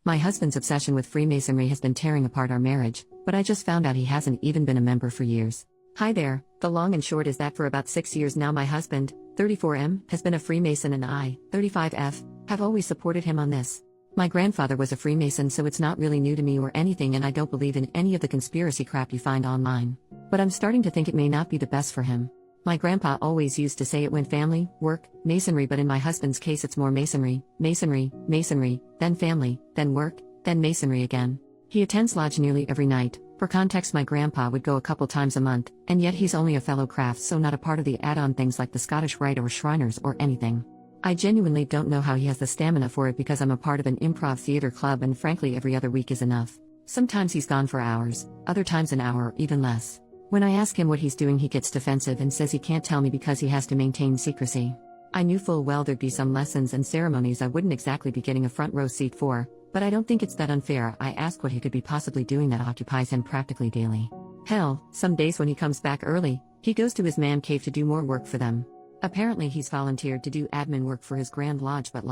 My husband's obsession with Freemasonry has been tearing apart our marriage, but I just found out he hasn't even been a member for years. Hi there, the long and short is that for about 6 years now my husband, 34M, has been a Freemason and I, 35F, have always supported him on this. My grandfather was a Freemason, so it's not really new to me or anything, and I don't believe in any of the conspiracy crap you find online. But I'm starting to think it may not be the best for him. My grandpa always used to say it went family, work, masonry, but in my husband's case it's more masonry, masonry, masonry, then family, then work, then masonry again. He attends lodge nearly every night. For context, my grandpa would go a couple times a month, and yet he's only a fellow craft, so not a part of the add-on things like the Scottish Rite or Shriners or anything. I genuinely don't know how he has the stamina for it, because I'm a part of an improv theater club and frankly every other week is enough. Sometimes he's gone for hours, other times an hour or even less. When I ask him what he's doing, he gets defensive and says he can't tell me because he has to maintain secrecy. I knew full well there'd be some lessons and ceremonies I wouldn't exactly be getting a front row seat for, but I don't think it's that unfair. I ask what he could be possibly doing that occupies him practically daily. Hell, some days when he comes back early, he goes to his man cave to do more work for them. Apparently he's volunteered to do admin work for his Grand Lodge, but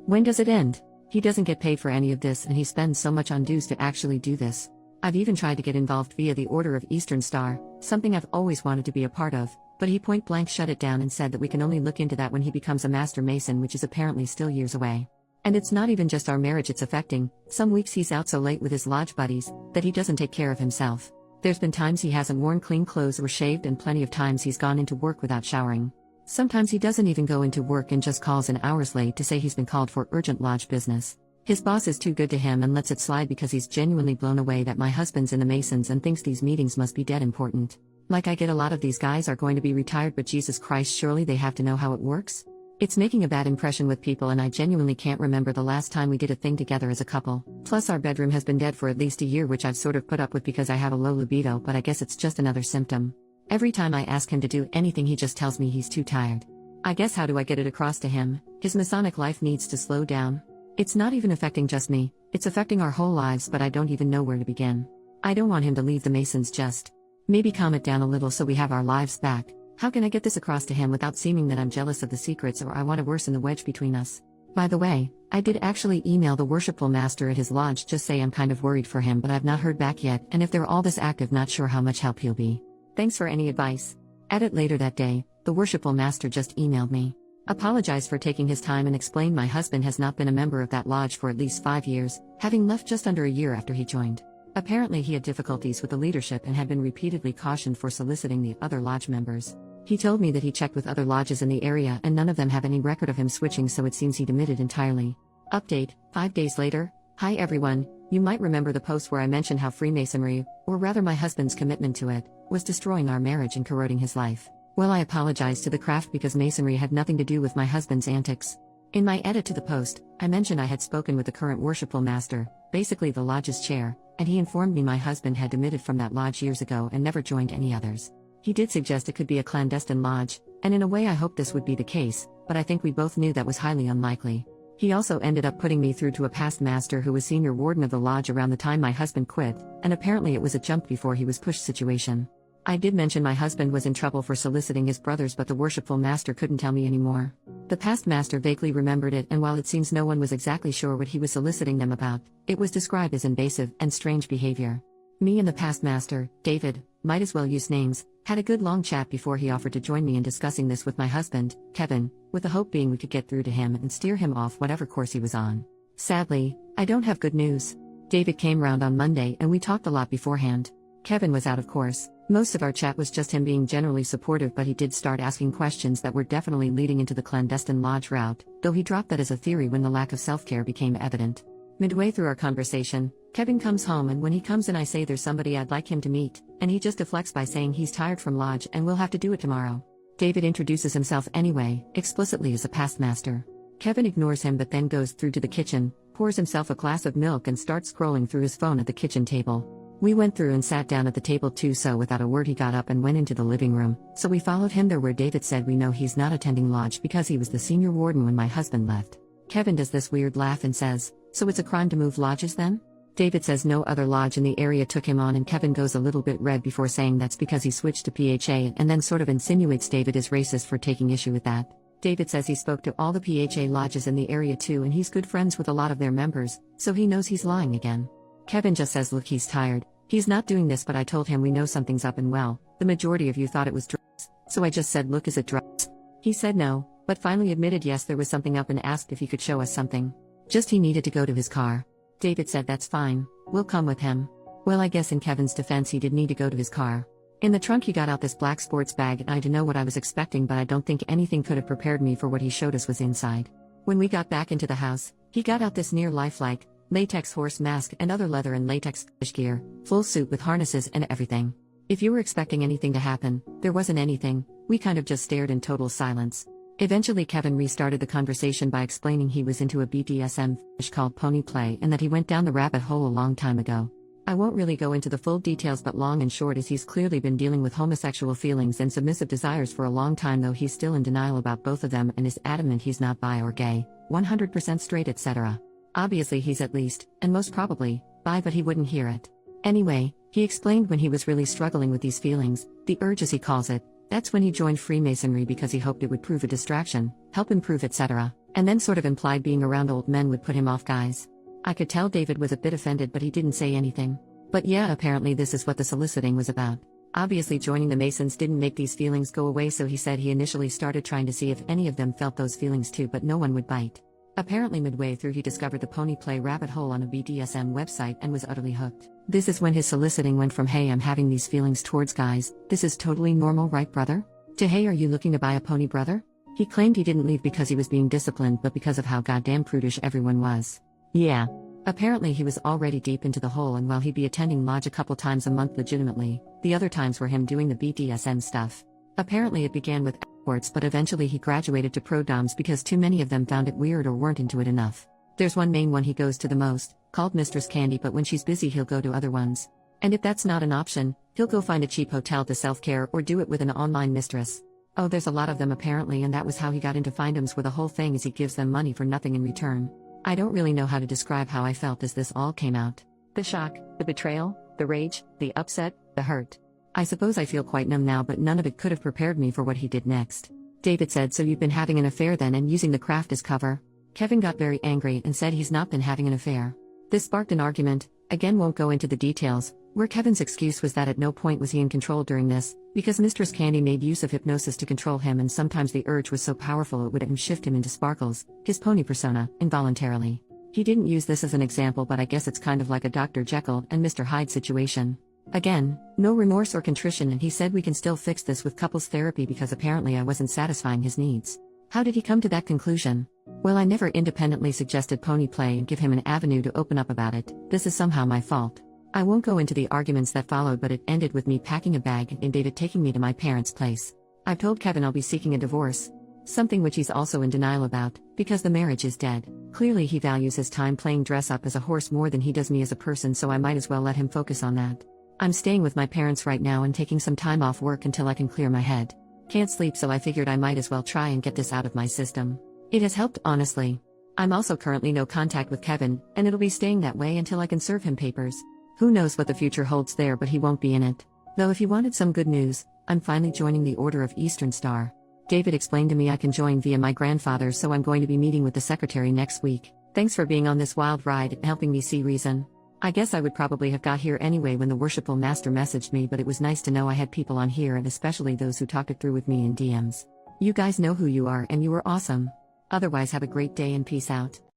when does it end? He doesn't get paid for any of this, and he spends so much on dues to actually do this. I've even tried to get involved via the Order of Eastern Star, something I've always wanted to be a part of, but he point blank shut it down and said that we can only look into that when he becomes a Master Mason, which is apparently still years away. And it's not even just our marriage it's affecting. Some weeks he's out so late with his lodge buddies that he doesn't take care of himself. There's been times he hasn't worn clean clothes or shaved, and plenty of times he's gone into work without showering. Sometimes he doesn't even go into work and just calls in hours late to say he's been called for urgent lodge business. His boss is too good to him and lets it slide because he's genuinely blown away that my husband's in the Masons and thinks these meetings must be dead important. Like, I get a lot of these guys are going to be retired, but Jesus Christ, surely they have to know how it works? It's making a bad impression with people, and I genuinely can't remember the last time we did a thing together as a couple. Plus our bedroom has been dead for at least a year, which I've sort of put up with because I have a low libido, but I guess it's just another symptom. Every time I ask him to do anything he just tells me he's too tired. I guess how do I get it across to him? His Masonic life needs to slow down. It's not even affecting just me, it's affecting our whole lives, but I don't even know where to begin. I don't want him to leave the Masons, just maybe calm it down a little so we have our lives back. How can I get this across to him without seeming that I'm jealous of the secrets or I want to worsen the wedge between us? By the way, I did actually email the Worshipful Master at his lodge, just say I'm kind of worried for him, but I've not heard back yet, and if they're all this active, not sure how much help he'll be. Thanks for any advice. At it later that day, the Worshipful Master just emailed me. Apologized for taking his time and explained my husband has not been a member of that lodge for at least 5 years, having left just under a year after he joined. Apparently he had difficulties with the leadership and had been repeatedly cautioned for soliciting the other lodge members. He told me that he checked with other lodges in the area and none of them have any record of him switching, so it seems he demitted entirely. Update, 5 days later. Hi everyone, you might remember the post where I mentioned how Freemasonry, or rather my husband's commitment to it, was destroying our marriage and corroding his life. Well, I apologized to the craft because Masonry had nothing to do with my husband's antics. In my edit to the post, I mentioned I had spoken with the current Worshipful Master, basically the lodge's chair, and he informed me my husband had demitted from that lodge years ago and never joined any others. He did suggest it could be a clandestine lodge, and in a way I hoped this would be the case, but I think we both knew that was highly unlikely. He also ended up putting me through to a past master who was senior warden of the lodge around the time my husband quit, and apparently it was a jump before he was pushed situation. I did mention my husband was in trouble for soliciting his brothers, but the Worshipful Master couldn't tell me anymore. The past master vaguely remembered it, and while it seems no one was exactly sure what he was soliciting them about, it was described as invasive and strange behavior. Me and the past master, David, might as well use names, had a good long chat before he offered to join me in discussing this with my husband, Kevin, with the hope being we could get through to him and steer him off whatever course he was on. Sadly, I don't have good news. David came round on Monday and we talked a lot beforehand. Kevin was out, of course. Most of our chat was just him being generally supportive, but he did start asking questions that were definitely leading into the clandestine lodge route, though he dropped that as a theory when the lack of self-care became evident. Midway through our conversation, Kevin comes home, and when he comes in I say there's somebody I'd like him to meet, and he just deflects by saying he's tired from lodge and will have to do it tomorrow. David introduces himself anyway, explicitly as a past master. Kevin ignores him but then goes through to the kitchen, pours himself a glass of milk and starts scrolling through his phone at the kitchen table. We went through and sat down at the table too, so without a word he got up and went into the living room, so we followed him there, where David said we know he's not attending lodge because he was the senior warden when my husband left. Kevin does this weird laugh and says, "So it's a crime to move lodges then?" David says no other lodge in the area took him on, and Kevin goes a little bit red before saying that's because he switched to PHA, and then sort of insinuates David is racist for taking issue with that. David says he spoke to all the PHA lodges in the area too and he's good friends with a lot of their members, so he knows he's lying again. Kevin just says look, he's tired, he's not doing this, but I told him we know something's up and well, the majority of you thought it was drugs, so I just said look, is it drugs? He said no, but finally admitted yes, there was something up and asked if he could show us something. Just he needed to go to his car. David said that's fine, we'll come with him. Well, I guess in Kevin's defense he did need to go to his car. In the trunk he got out this black sports bag and I didn't know what I was expecting, but I don't think anything could have prepared me for what he showed us was inside. When we got back into the house, he got out this near lifelike, latex horse mask and other leather and latex fish gear, full suit with harnesses and everything. If you were expecting anything to happen, there wasn't anything, we kind of just stared in total silence. Eventually Kevin restarted the conversation by explaining he was into a BDSM fetish called pony play and that he went down the rabbit hole a long time ago. I won't really go into the full details, but long and short is he's clearly been dealing with homosexual feelings and submissive desires for a long time, though he's still in denial about both of them and is adamant he's not bi or gay, 100% straight, etc. Obviously he's at least, and most probably, bi, but he wouldn't hear it. Anyway, he explained when he was really struggling with these feelings, the urge as he calls it, that's when he joined Freemasonry because he hoped it would prove a distraction, help improve, etc., and then sort of implied being around old men would put him off guys. I could tell David was a bit offended, but he didn't say anything. But yeah, apparently this is what the soliciting was about. Obviously joining the Masons didn't make these feelings go away, so he said he initially started trying to see if any of them felt those feelings too, but no one would bite. Apparently midway through he discovered the pony play rabbit hole on a BDSM website and was utterly hooked. This is when his soliciting went from hey, I'm having these feelings towards guys, this is totally normal, right brother? To hey, are you looking to buy a pony, brother? He claimed he didn't leave because he was being disciplined, but because of how goddamn prudish everyone was. Yeah. Apparently he was already deep into the hole, and while he'd be attending lodge a couple times a month legitimately, the other times were him doing the BDSM stuff. Apparently it began with escorts, but eventually he graduated to pro-doms because too many of them found it weird or weren't into it enough. There's one main one he goes to the most, called Mistress Candy, but when she's busy he'll go to other ones. And if that's not an option, he'll go find a cheap hotel to self-care or do it with an online mistress. Oh, there's a lot of them apparently, and that was how he got into findoms, where the whole thing is he gives them money for nothing in return. I don't really know how to describe how I felt as this all came out. The shock, the betrayal, the rage, the upset, the hurt. I suppose I feel quite numb now, but none of it could have prepared me for what he did next. David said, so you've been having an affair then and using the craft as cover? Kevin got very angry and said he's not been having an affair. This sparked an argument, again won't go into the details, where Kevin's excuse was that at no point was he in control during this, because Mistress Candy made use of hypnosis to control him, and sometimes the urge was so powerful it would shift him into Sparkles, his pony persona, involuntarily. He didn't use this as an example, but I guess it's kind of like a Dr. Jekyll and Mr. Hyde situation. Again, no remorse or contrition, and he said we can still fix this with couples therapy because apparently I wasn't satisfying his needs. How did he come to that conclusion? Well, I never independently suggested pony play and give him an avenue to open up about it. This is somehow my fault. I won't go into the arguments that followed, but it ended with me packing a bag and David taking me to my parents' place. I've told Kevin I'll be seeking a divorce. Something which he's also in denial about, because the marriage is dead. Clearly he values his time playing dress up as a horse more than he does me as a person, so I might as well let him focus on that. I'm staying with my parents right now and taking some time off work until I can clear my head. Can't sleep, so I figured I might as well try and get this out of my system. It has helped, honestly. I'm also currently no contact with Kevin, and it'll be staying that way until I can serve him papers. Who knows what the future holds there, but he won't be in it. Though if you wanted some good news, I'm finally joining the Order of Eastern Star. David explained to me I can join via my grandfather, so I'm going to be meeting with the secretary next week. Thanks for being on this wild ride and helping me see reason. I guess I would probably have got here anyway when the worshipful master messaged me, but it was nice to know I had people on here, and especially those who talked it through with me in DMs. You guys know who you are and you were awesome. Otherwise, have a great day and peace out.